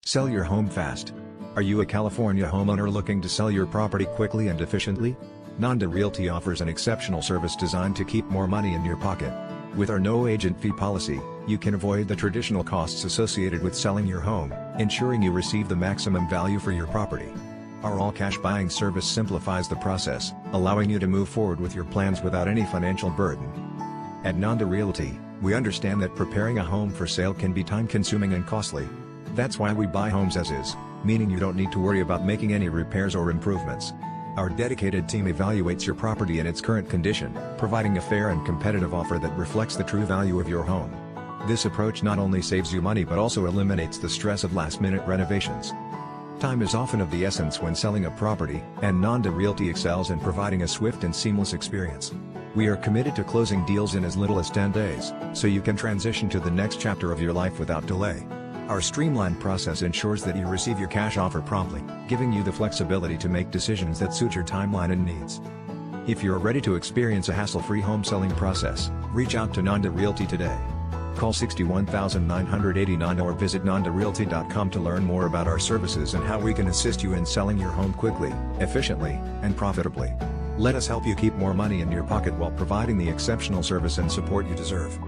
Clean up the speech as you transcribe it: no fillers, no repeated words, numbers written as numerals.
Sell your home fast. Are you a California homeowner looking to sell your property quickly and efficiently? Nanda Realty offers an exceptional service designed to keep more money in your pocket. With our no agent fee policy, you can avoid the traditional costs associated with selling your home, ensuring you receive the maximum value for your property. Our all-cash buying service simplifies the process, allowing you to move forward with your plans without any financial burden. At Nanda Realty, we understand that preparing a home for sale can be time-consuming and costly. That's why we buy homes as is, meaning you don't need to worry about making any repairs or improvements. Our dedicated team evaluates your property in its current condition, providing a fair and competitive offer that reflects the true value of your home. This approach not only saves you money but also eliminates the stress of last-minute renovations. Time is often of the essence when selling a property, and Nanda Realty excels in providing a swift and seamless experience. We are committed to closing deals in as little as 10 days, so you can transition to the next chapter of your life without delay. Our streamlined process ensures that you receive your cash offer promptly, giving you the flexibility to make decisions that suit your timeline and needs. If you're ready to experience a hassle-free home selling process, reach out to Nanda Realty today. Call 61989 or visit nandarealty.com to learn more about our services and how we can assist you in selling your home quickly, efficiently, and profitably. Let us help you keep more money in your pocket while providing the exceptional service and support you deserve.